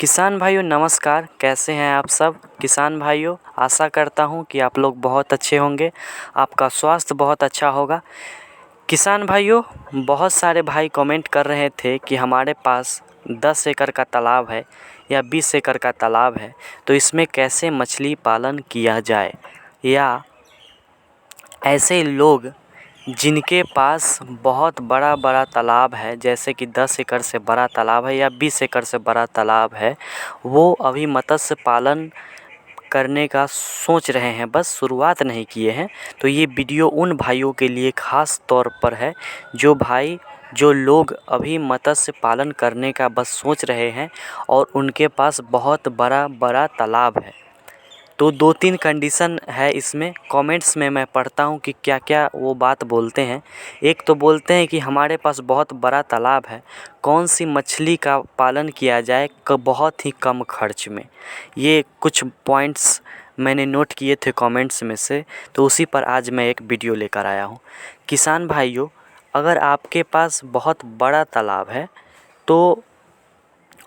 किसान भाइयों नमस्कार। कैसे हैं आप सब किसान भाइयों। आशा करता हूं कि आप लोग बहुत अच्छे होंगे, आपका स्वास्थ्य बहुत अच्छा होगा। किसान भाइयों, बहुत सारे भाई कमेंट कर रहे थे कि हमारे पास 10 एकड़ का तालाब है या 20 एकड़ का तालाब है, तो इसमें कैसे मछली पालन किया जाए। या ऐसे लोग जिनके पास बहुत बड़ा बड़ा तालाब है, जैसे कि 10 एकड़ से बड़ा तालाब है या 20 एकड़ से बड़ा तालाब है, वो अभी मत्स्य पालन करने का सोच रहे हैं, बस शुरुआत नहीं किए हैं। तो ये वीडियो उन भाइयों के लिए ख़ास तौर पर है जो लोग अभी मत्स्य पालन करने का बस सोच रहे हैं और उनके पास बहुत बड़ा बड़ा तालाब है। तो 2-3 कंडीशन है इसमें। कमेंट्स में मैं पढ़ता हूँ कि क्या क्या वो बात बोलते हैं। एक तो बोलते हैं कि हमारे पास बहुत बड़ा तालाब है, कौन सी मछली का पालन किया जाए बहुत ही कम खर्च में। ये कुछ पॉइंट्स मैंने नोट किए थे कमेंट्स में से, तो उसी पर आज मैं एक वीडियो लेकर आया हूँ। किसान भाइयों, अगर आपके पास बहुत बड़ा तालाब है तो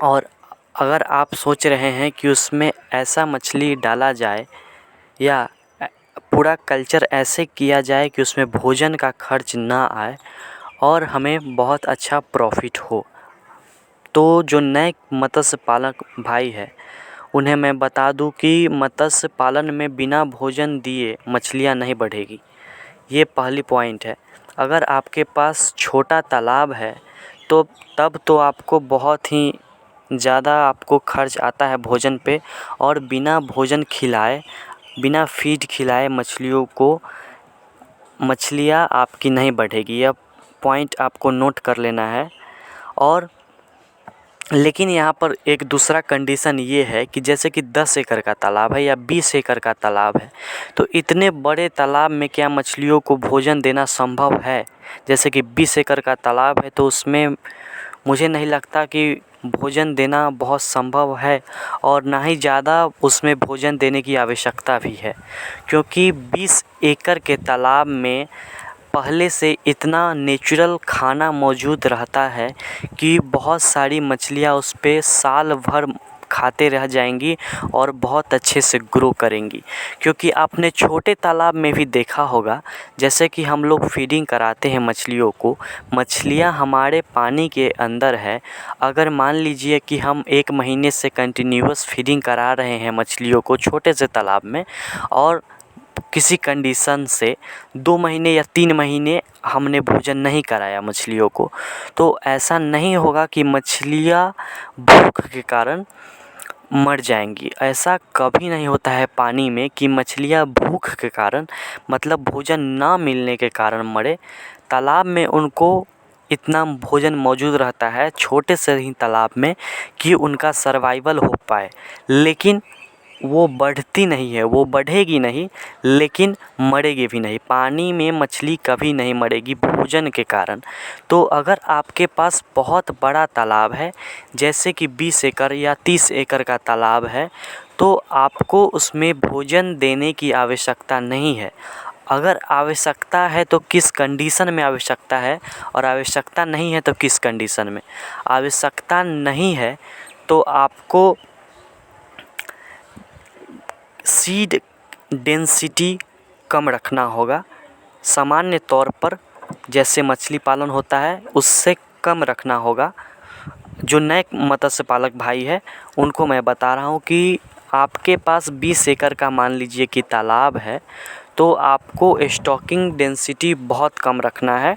और अगर आप सोच रहे हैं कि उसमें ऐसा मछली डाला जाए या पूरा कल्चर ऐसे किया जाए कि उसमें भोजन का खर्च ना आए और हमें बहुत अच्छा प्रॉफिट हो, तो जो नए मत्स्य पालक भाई है उन्हें मैं बता दूं कि मत्स्य पालन में बिना भोजन दिए मछलियां नहीं बढ़ेगी। ये पहली पॉइंट है। अगर आपके पास छोटा तालाब है तो तब तो आपको बहुत ही ज़्यादा आपको खर्च आता है भोजन पे, और बिना भोजन खिलाए, बिना फीड खिलाए मछलियों को मछलियाँ आपकी नहीं बढ़ेगी। यह पॉइंट आपको नोट कर लेना है। और लेकिन यहाँ पर एक दूसरा कंडीशन ये है कि जैसे कि 10 एकड़ का तालाब है या 20 एकड़ का तालाब है, तो इतने बड़े तालाब में क्या मछलियों को भोजन देना संभव है। जैसे कि 20 एकड़ का तालाब है तो उसमें मुझे नहीं लगता कि भोजन देना बहुत संभव है, और ना ही ज़्यादा उसमें भोजन देने की आवश्यकता भी है, क्योंकि 20 एकड़ के तालाब में पहले से इतना नेचुरल खाना मौजूद रहता है कि बहुत सारी मछलियाँ उस पे साल भर खाते रह जाएंगी और बहुत अच्छे से ग्रो करेंगी। क्योंकि आपने छोटे तालाब में भी देखा होगा, जैसे कि हम लोग फीडिंग कराते हैं मछलियों को, मछलियाँ हमारे पानी के अंदर है। अगर मान लीजिए कि हम 1 महीने से कंटिन्यूअस फीडिंग करा रहे हैं मछलियों को छोटे से तालाब में, और किसी कंडीशन से 2 महीने या 3 महीने हमने भोजन नहीं कराया मछलियों को, तो ऐसा नहीं होगा कि मछलियाँ भूख के कारण मर जाएंगी। ऐसा कभी नहीं होता है पानी में कि मछलियाँ भूख के कारण, मतलब भोजन ना मिलने के कारण मरे। तालाब में उनको इतना भोजन मौजूद रहता है छोटे से ही तालाब में कि उनका सर्वाइवल हो पाए। लेकिन वो बढ़ती नहीं है, वो बढ़ेगी नहीं, लेकिन मरेगी भी नहीं। पानी में मछली कभी नहीं मरेगी भोजन के कारण। तो अगर आपके पास बहुत बड़ा तालाब है, जैसे कि 20 एकड़ या 30 एकड़ का तालाब है, तो आपको उसमें भोजन देने की आवश्यकता नहीं है। अगर आवश्यकता है तो किस कंडीशन में आवश्यकता है, और आवश्यकता नहीं है तो किस कंडीशन में। आवश्यकता नहीं है तो आपको सीड डेंसिटी कम रखना होगा। सामान्य तौर पर जैसे मछली पालन होता है उससे कम रखना होगा। जो नए मत्स्य पालक भाई है उनको मैं बता रहा हूँ कि आपके पास 20 एकड़ का मान लीजिए कि तालाब है, तो आपको स्टॉकिंग डेंसिटी बहुत कम रखना है।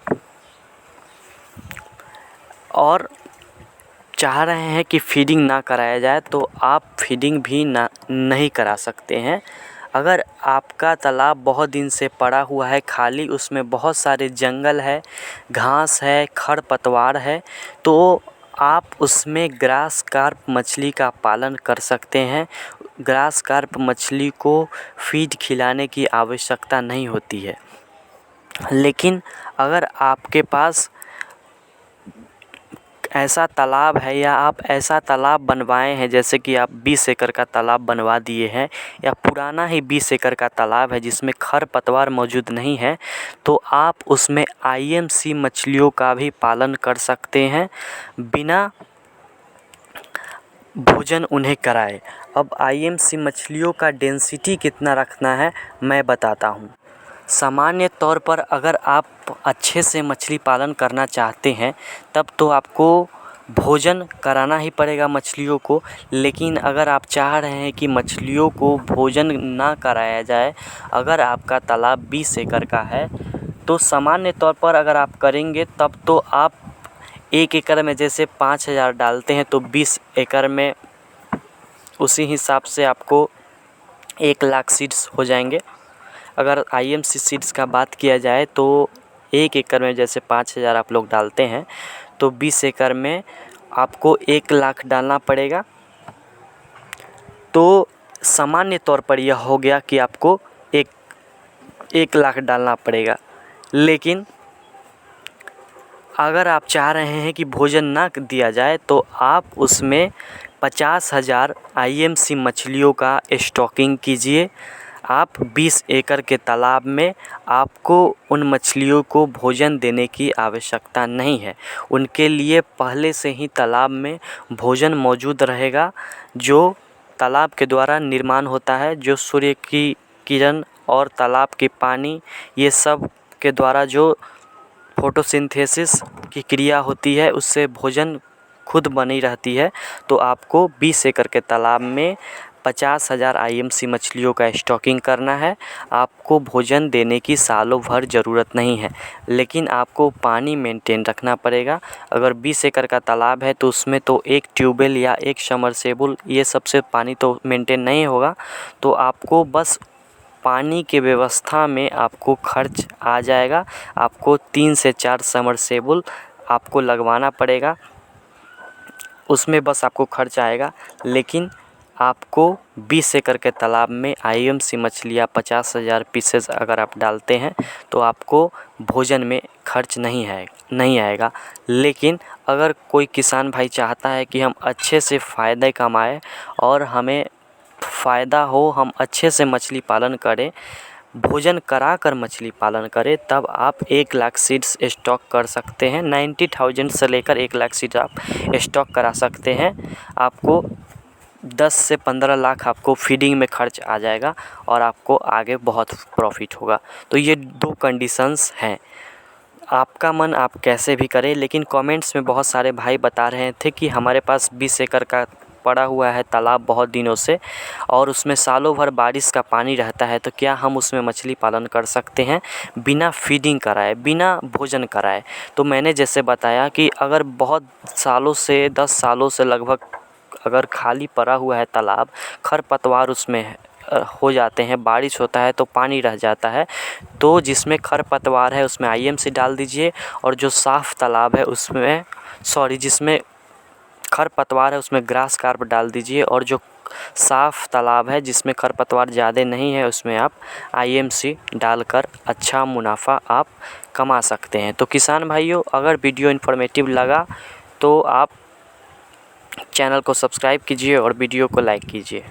और चाह रहे हैं कि फीडिंग ना कराया जाए तो आप फीडिंग भी नहीं करा सकते हैं। अगर आपका तालाब बहुत दिन से पड़ा हुआ है खाली, उसमें बहुत सारे जंगल है, घास है, खरपतवार है, तो आप उसमें ग्रास कार्प मछली का पालन कर सकते हैं। ग्रास कार्प मछली को फीड खिलाने की आवश्यकता नहीं होती है। लेकिन अगर आपके पास ऐसा तालाब है या आप ऐसा तालाब बनवाए हैं, जैसे कि आप 20 एकड़ का तालाब बनवा दिए हैं, या पुराना ही 20 एकड़ का तालाब है जिसमें खरपतवार मौजूद नहीं है, तो आप उसमें IMC मछलियों का भी पालन कर सकते हैं बिना भोजन उन्हें कराएं। अब आईएमसी मछलियों का डेंसिटी कितना रखना है मैं बताता हूँ। सामान्य तौर पर अगर आप अच्छे से मछली पालन करना चाहते हैं तब तो आपको भोजन कराना ही पड़ेगा मछलियों को। लेकिन अगर आप चाह रहे हैं कि मछलियों को भोजन ना कराया जाए, अगर आपका तालाब 20 एकड़ का है तो सामान्य तौर पर अगर आप करेंगे तब तो आप 1 एकड़ में जैसे 5,000 डालते हैं तो 20 एकड़ में उसी हिसाब से आपको 1 लाख सीड्स हो जाएंगे। अगर आईएमसी सीड्स का बात किया जाए तो 1 एकड़ में जैसे 5,000 आप लोग डालते हैं तो 20 एकड़ में आपको 1 लाख डालना पड़ेगा। तो सामान्य तौर पर यह हो गया कि आपको 1 लाख डालना पड़ेगा। लेकिन अगर आप चाह रहे हैं कि भोजन ना दिया जाए तो आप उसमें 50,000 आईएमसी मछलियों का स्टॉकिंग कीजिए। आप 20 एकड़ के तालाब में आपको उन मछलियों को भोजन देने की आवश्यकता नहीं है। उनके लिए पहले से ही तालाब में भोजन मौजूद रहेगा जो तालाब के द्वारा निर्माण होता है, जो सूर्य की किरण और तालाब के पानी ये सब के द्वारा जो फोटोसिंथेसिस की क्रिया होती है उससे भोजन खुद बनी रहती है। तो आपको 20 एकड़ के तालाब में 50,000 आईएमसी मछलियों का स्टॉकिंग करना है। आपको भोजन देने की सालों भर ज़रूरत नहीं है, लेकिन आपको पानी मेंटेन रखना पड़ेगा। अगर 20 एकड़ का तालाब है तो उसमें तो एक ट्यूबवेल या एक समरसेबुल ये सबसे पानी तो मेंटेन नहीं होगा। तो आपको बस पानी के व्यवस्था में आपको खर्च आ जाएगा। आपको 3 से 4 समरसेबुल आपको लगवाना पड़ेगा, उसमें बस आपको खर्च आएगा। लेकिन आपको 20 एकड़ के तालाब में आईएमसी मछलियाँ 50,000 पीसेस अगर आप डालते हैं तो आपको भोजन में खर्च नहीं आएगा। लेकिन अगर कोई किसान भाई चाहता है कि हम अच्छे से फ़ायदे कमाएं और हमें फ़ायदा हो, हम अच्छे से मछली पालन करें, भोजन कराकर मछली पालन करें, तब आप 1 लाख सीड्स स्टॉक कर सकते हैं। 90,000 से लेकर 1 लाख सीड्स आप स्टॉक करा सकते हैं। आपको 10 से 15 लाख आपको फीडिंग में खर्च आ जाएगा और आपको आगे बहुत प्रॉफिट होगा। तो ये 2 कंडीशंस हैं। आपका मन आप कैसे भी करें। लेकिन कमेंट्स में बहुत सारे भाई बता रहे थे कि हमारे पास 20 एकड़ का पड़ा हुआ है तालाब बहुत दिनों से और उसमें सालों भर बारिश का पानी रहता है, तो क्या हम उसमें मछली पालन कर सकते हैं बिना फीडिंग कराए, बिना भोजन कराए। तो मैंने जैसे बताया कि अगर बहुत सालों से 10 सालों से लगभग अगर खाली पड़ा हुआ है तालाब, खरपतवार उसमें हो जाते हैं, बारिश होता है तो पानी रह जाता है, तो जिसमें खरपतवार है उसमें आईएमसी डाल दीजिए और जो साफ़ तालाब है उसमें जिसमें खरपतवार है उसमें ग्रास कार्प डाल दीजिए और जो साफ़ तालाब है जिसमें खरपतवार ज़्यादा नहीं है उसमें आप आईएमसी डालकर अच्छा मुनाफा आप कमा सकते हैं। तो किसान भाइयों, अगर वीडियो इन्फॉर्मेटिव लगा तो आप चैनल को सब्सक्राइब कीजिए और वीडियो को लाइक कीजिए।